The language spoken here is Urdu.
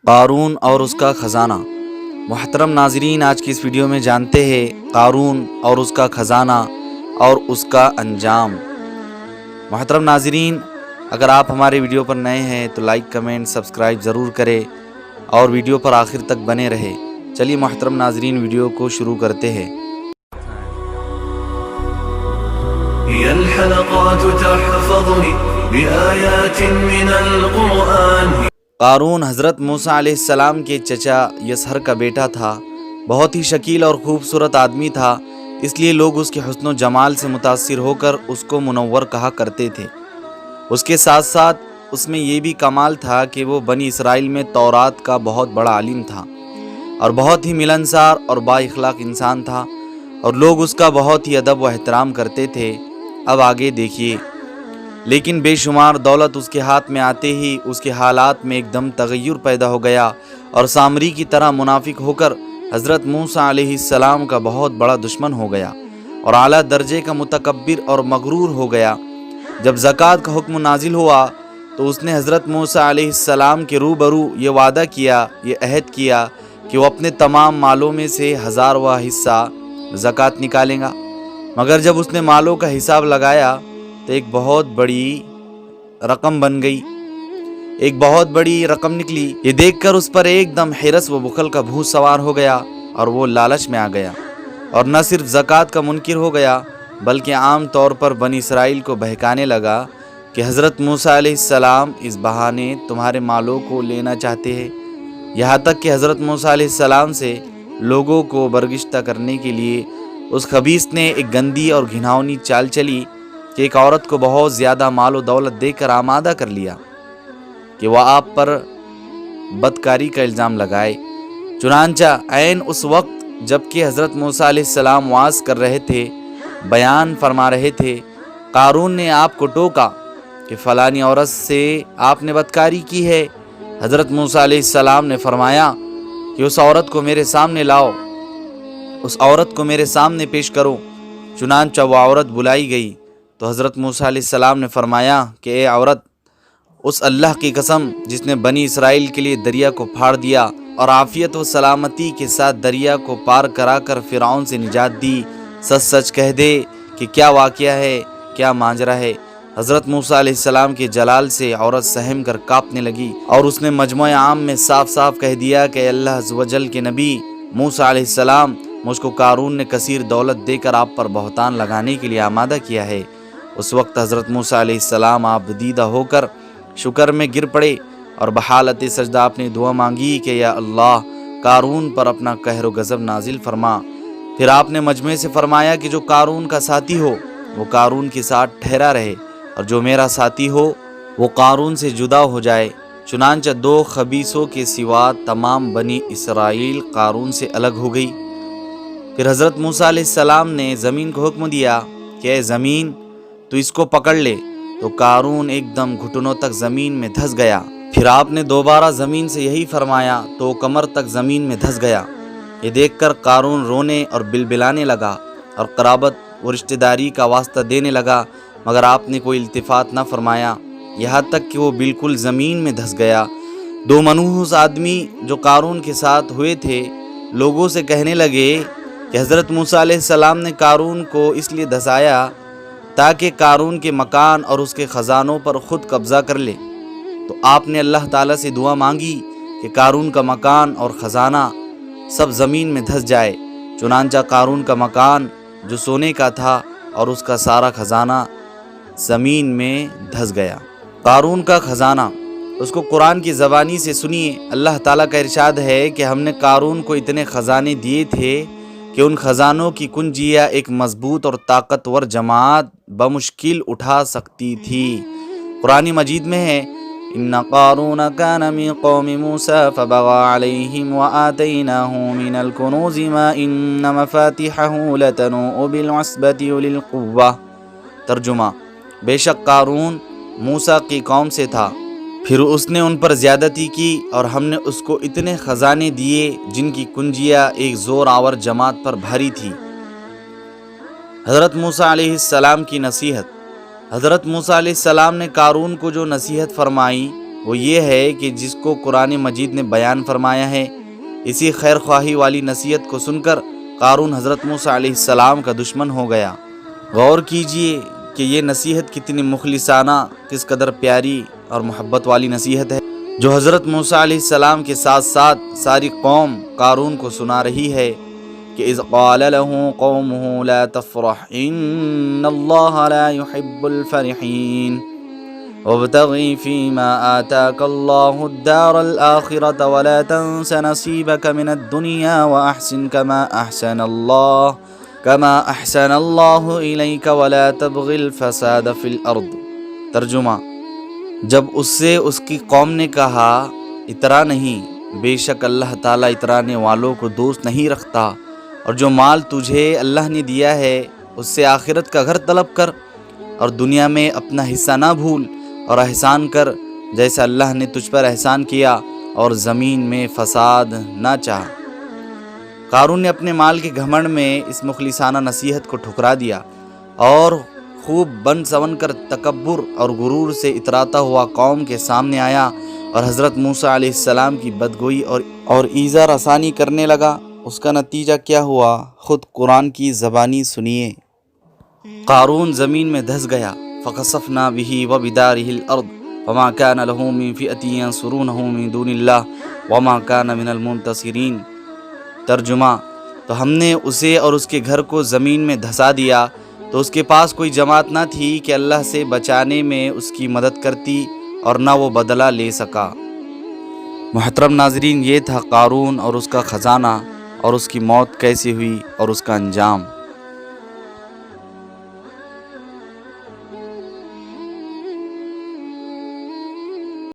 قارون اور اس کا خزانہ۔ محترم ناظرین، آج کی اس ویڈیو میں جانتے ہیں قارون اور اس کا خزانہ اور اس کا انجام۔ محترم ناظرین، اگر آپ ہمارے ویڈیو پر نئے ہیں تو لائک، کمنٹ، سبسکرائب ضرور کریں اور ویڈیو پر آخر تک بنے رہے۔ چلیے محترم ناظرین، ویڈیو کو شروع کرتے ہیں۔ هي الحلقات تحفظني بآيات من القرآن۔ قارون حضرت موسیٰ علیہ السلام کے چچا یسہر کا بیٹا تھا۔ بہت ہی شکیل اور خوبصورت آدمی تھا، اس لیے لوگ اس کے حسن و جمال سے متاثر ہو کر اس کو منور کہا کرتے تھے۔ اس کے ساتھ ساتھ اس میں یہ بھی کمال تھا کہ وہ بنی اسرائیل میں تورات کا بہت بڑا عالم تھا اور بہت ہی ملنسار اور با اخلاق انسان تھا، اور لوگ اس کا بہت ہی ادب و احترام کرتے تھے۔ اب آگے دیکھیے۔ لیکن بے شمار دولت اس کے ہاتھ میں آتے ہی اس کے حالات میں ایک دم تغیر پیدا ہو گیا، اور سامری کی طرح منافق ہو کر حضرت موسیٰ علیہ السلام کا بہت بڑا دشمن ہو گیا اور اعلیٰ درجے کا متکبر اور مغرور ہو گیا۔ جب زکوٰۃ کا حکم نازل ہوا تو اس نے حضرت موسیٰ علیہ السلام کے روبرو یہ وعدہ کیا، یہ عہد کیا کہ وہ اپنے تمام مالوں میں سے 1000واں حصہ زکوٰۃ نکالیں گا۔ مگر جب اس نے مالوں کا حساب لگایا تو ایک بہت بڑی رقم بن گئی، ایک بہت بڑی رقم نکلی۔ یہ دیکھ کر اس پر ایک دم حرص و بخل کا بھوت سوار ہو گیا اور وہ لالچ میں آ گیا، اور نہ صرف زکوٰۃ کا منکر ہو گیا بلکہ عام طور پر بنی اسرائیل کو بہکانے لگا کہ حضرت موسیٰ علیہ السلام اس بہانے تمہارے مالوں کو لینا چاہتے ہیں۔ یہاں تک کہ حضرت موسیٰ علیہ السلام سے لوگوں کو برگشتہ کرنے کے لیے اس خبیث نے ایک گندی اور گھناؤنی چال چلی کہ ایک عورت کو بہت زیادہ مال و دولت دے کر آمادہ کر لیا کہ وہ آپ پر بدکاری کا الزام لگائے۔ چنانچہ عین اس وقت جب کہ حضرت موسیٰ علیہ السلام وعظ کر رہے تھے، بیان فرما رہے تھے، قارون نے آپ کو ٹوکا کہ فلانی عورت سے آپ نے بدکاری کی ہے۔ حضرت موسیٰ علیہ السلام نے فرمایا کہ اس عورت کو میرے سامنے لاؤ، اس عورت کو میرے سامنے پیش کرو۔ چنانچہ وہ عورت بلائی گئی تو حضرت موسیٰ علیہ السلام نے فرمایا کہ اے عورت، اس اللہ کی قسم جس نے بنی اسرائیل کے لیے دریا کو پھاڑ دیا اور عافیت و سلامتی کے ساتھ دریا کو پار کرا کر فرعون سے نجات دی، سچ سچ کہہ دے کہ کیا واقعہ ہے، کیا ماجرا ہے۔ حضرت موسیٰ علیہ السلام کے جلال سے عورت سہم کر کانپنے لگی اور اس نے مجمع عام میں صاف صاف کہہ دیا کہ اللہ عز و جل کے نبی موسیٰ علیہ السلام، مجھ کو قارون نے کثیر دولت دے کر آپ پر بہتان لگانے کے لیے آمادہ کیا ہے۔ اس وقت حضرت موسیٰ علیہ السلام آپ دیدہ ہو کر شکر میں گر پڑے اور بحالت سجدہ آپ نے دعا مانگی کہ یا اللہ، قارون پر اپنا قہر و غضب نازل فرما۔ پھر آپ نے مجمع سے فرمایا کہ جو قارون کا ساتھی ہو وہ قارون کے ساتھ ٹھہرا رہے، اور جو میرا ساتھی ہو وہ قارون سے جدا ہو جائے۔ چنانچہ 2 خبیثوں کے سوا تمام بنی اسرائیل قارون سے الگ ہو گئی۔ پھر حضرت موسیٰ علیہ السلام نے زمین کو حکم دیا کہ اے زمین، تو اس کو پکڑ لے، تو قارون ایک دم گھٹنوں تک زمین میں دھس گیا۔ پھر آپ نے دوبارہ زمین سے یہی فرمایا تو کمر تک زمین میں دھس گیا۔ یہ دیکھ کر قارون رونے اور بلبلانے لگا اور قرابت و رشتہ داری کا واسطہ دینے لگا، مگر آپ نے کوئی التفات نہ فرمایا، یہاں تک کہ وہ بالکل زمین میں دھس گیا۔ 2 منحوس آدمی جو قارون کے ساتھ ہوئے تھے لوگوں سے کہنے لگے کہ حضرت موسیٰ علیہ السلام نے قارون کو اس لیے دھسایا تاکہ قارون کے مکان اور اس کے خزانوں پر خود قبضہ کر لے۔ تو آپ نے اللہ تعالیٰ سے دعا مانگی کہ قارون کا مکان اور خزانہ سب زمین میں دھس جائے۔ چنانچہ قارون کا مکان جو سونے کا تھا اور اس کا سارا خزانہ زمین میں دھس گیا۔ قارون کا خزانہ، اس کو قرآن کی زبانی سے سنیے۔ اللہ تعالیٰ کا ارشاد ہے کہ ہم نے قارون کو اتنے خزانے دیے تھے کہ ان خزانوں کی کنجیاں ایک مضبوط اور طاقتور جماعت بمشکل اٹھا سکتی تھی۔ قرآن مجید میں ہے ان قارون کان من قوم موسیٰ فبغى علیہم وآتیناہ من الکنوز ما ان مفاتحہ لتنوء بالعصبۃ اولی القوہ۔ ترجمہ: بے شک قارون موسیٰ کی قوم سے تھا، پھر اس نے ان پر زیادتی کی اور ہم نے اس کو اتنے خزانے دیے جن کی کنجیاں ایک زور آور جماعت پر بھاری تھی۔ حضرت موسیٰ علیہ السلام کی نصیحت۔ حضرت موسیٰ علیہ السلام نے قارون کو جو نصیحت فرمائی وہ یہ ہے کہ جس کو قرآن مجید نے بیان فرمایا ہے۔ اسی خیر خواہی والی نصیحت کو سن کر قارون حضرت موسیٰ علیہ السلام کا دشمن ہو گیا۔ غور کیجئے کہ یہ نصیحت کتنی مخلصانہ، کس قدر پیاری اور محبت والی نصیحت ہے، جو حضرت موسیٰ علیہ السلام کے ساتھ ساتھ ساری قوم قارون کو سنا رہی ہے کہ اذ قال له قومه لا تفرح ان اللہ لا يحب الفرحین وابتغی فیما آتاک اللہ الدار الآخرة ولا تنس نصیبک من الدنیا واحسن كما احسن اللہ الیک ولا تبغی الفساد فی الارض۔ ترجمہ: جب اس سے اس کی قوم نے کہا اترا نہیں، بے شک اللہ تعالیٰ اترانے والوں کو دوست نہیں رکھتا، اور جو مال تجھے اللہ نے دیا ہے اس سے آخرت کا گھر طلب کر، اور دنیا میں اپنا حصہ نہ بھول، اور احسان کر جیسا اللہ نے تجھ پر احسان کیا، اور زمین میں فساد نہ چاہ۔ قارون نے اپنے مال کے گھمنڈ میں اس مخلصانہ نصیحت کو ٹھکرا دیا اور خوب بن سون کر تکبر اور غرور سے اتراتا ہوا قوم کے سامنے آیا اور حضرت موسیٰ علیہ السلام کی بدگوئی اور ایذا رسانی کرنے لگا۔ اس کا نتیجہ کیا ہوا، خود قرآن کی زبانی سنیے۔ قارون زمین میں دھس گیا، فخسفنا به وبداره الارض وما كان له من فئة ينصرونه من دون الله وما كان من المنتصرین۔ ترجمہ: تو ہم نے اسے اور اس کے گھر کو زمین میں دھسا دیا، تو اس کے پاس کوئی جماعت نہ تھی کہ اللہ سے بچانے میں اس کی مدد کرتی، اور نہ وہ بدلہ لے سکا۔ محترم ناظرین، یہ تھا قارون اور اس کا خزانہ، اور اس کی موت کیسے ہوئی اور اس کا انجام۔